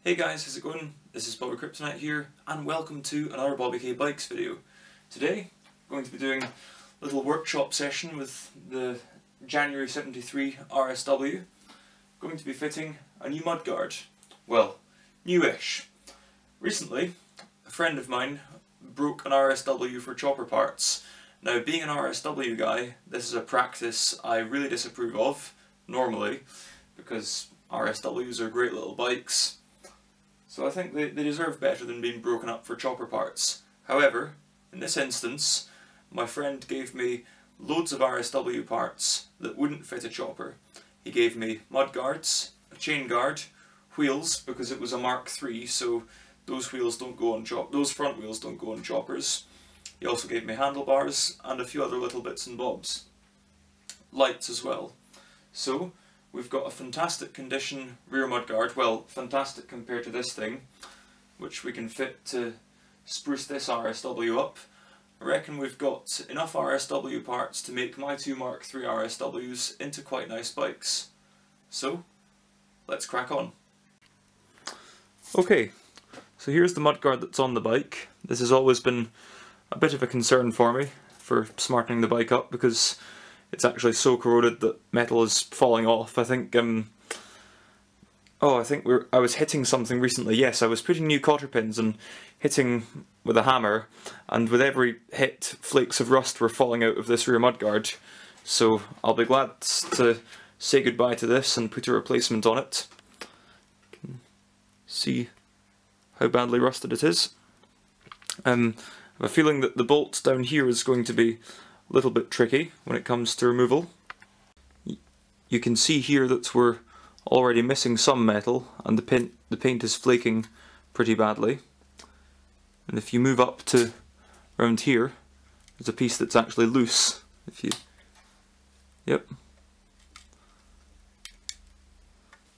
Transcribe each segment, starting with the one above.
Hey guys, how's it going? This is BobbyKBikes here, and welcome to another BobbyKBikes video. Today, I'm going to be doing a little workshop session with the January 73 RSW. I'm going to be fitting a new mudguard. Well, newish. Recently, a friend of mine broke an RSW for chopper parts. Now, being an RSW guy, this is a practice I really disapprove of, normally, because RSWs are great little bikes. So I think they deserve better than being broken up for chopper parts. However, in this instance, my friend gave me loads of RSW parts that wouldn't fit a chopper. He gave me mudguards, a chain guard, wheels, because it was a Mark III, so those wheels don't go on those front wheels don't go on choppers. He also gave me handlebars and a few other little bits and bobs. Lights as well. So we've got a fantastic condition rear mudguard, well, fantastic compared to this thing, which we can fit to spruce this RSW up. I reckon we've got enough RSW parts to make my two Mark III RSWs into quite nice bikes. So, let's crack on. Okay, so here's the mudguard that's on the bike. This has always been a bit of a concern for me, for smartening the bike up, because it's actually so corroded that metal is falling off. I think I was hitting something recently. Yes, I was putting new cotter pins and hitting with a hammer, and with every hit, flakes of rust were falling out of this rear mudguard. So I'll be glad to say goodbye to this and put a replacement on it. You can see how badly rusted it is. I have a feeling that the bolt down here is going to be a little bit tricky when it comes to removal. You can see here that we're already missing some metal, and the paint is flaking pretty badly. And if you move up to around here, there's a piece that's actually loose. Yep.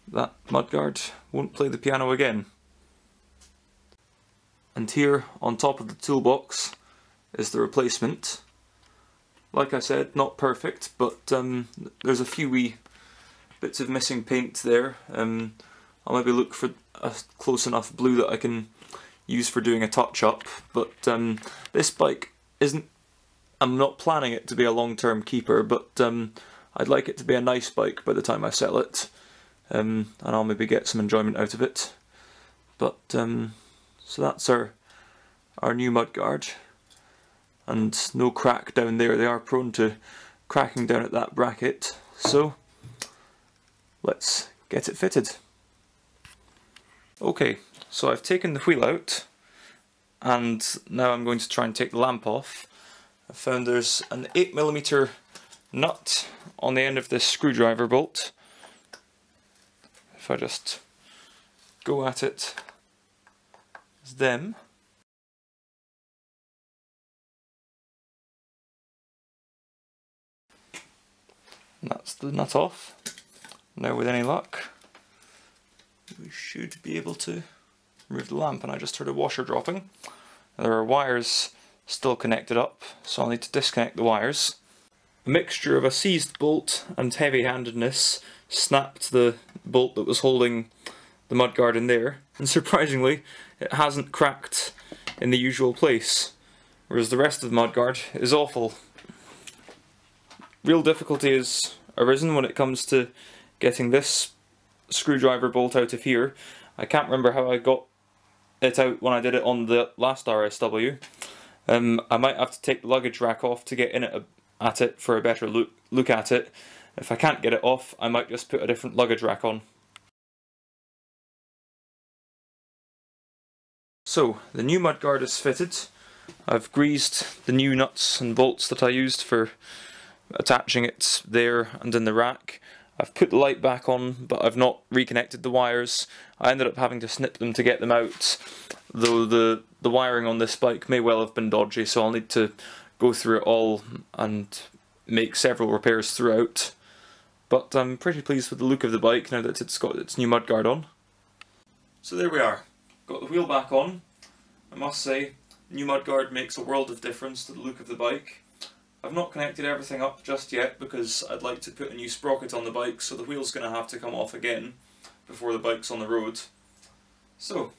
That mudguard won't play the piano again. And here, on top of the toolbox, is the replacement. Like I said, not perfect, but there's a few wee bits of missing paint there. I'll maybe look for a close enough blue that I can use for doing a touch-up, but this bike I'm not planning it to be a long-term keeper, but I'd like it to be a nice bike by the time I sell it, and I'll maybe get some enjoyment out of it. But so that's our new mudguard. And no crack down there. They are prone to cracking down at that bracket, so let's get it fitted. Okay, so I've taken the wheel out, and now I'm going to try and take the lamp off. I found there's an 8mm nut on the end of this screwdriver bolt. If I just go at it as them. And that's the nut off. Now, with any luck, we should be able to remove the lamp, and I just heard a washer dropping. There are wires still connected up, so I'll need to disconnect the wires. A mixture of a seized bolt and heavy-handedness snapped the bolt that was holding the mudguard in there, and surprisingly, it hasn't cracked in the usual place, whereas the rest of the mudguard is awful. Real difficulty has arisen when it comes to getting this screwdriver bolt out of here. I can't remember how I got it out when I did it on the last RSW. I might have to take the luggage rack off to get in at it for a better look at it. If I can't get it off, I might just put a different luggage rack on. So, the new mudguard is fitted. I've greased the new nuts and bolts that I used for attaching it there and in the rack. I've put the light back on, but I've not reconnected the wires. I ended up having to snip them to get them out, though the wiring on this bike may well have been dodgy, so I'll need to go through it all and make several repairs throughout. But I'm pretty pleased with the look of the bike now that it's got its new mudguard on. So there we are. Got the wheel back on. I must say, new mudguard makes a world of difference to the look of the bike. I've not connected everything up just yet because I'd like to put a new sprocket on the bike, so the wheel's going to have to come off again before the bike's on the road. So,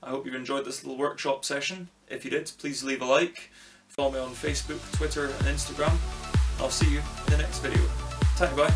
I hope you've enjoyed this little workshop session. If you did, please leave a like, follow me on Facebook, Twitter and Instagram. I'll see you in the next video. Bye.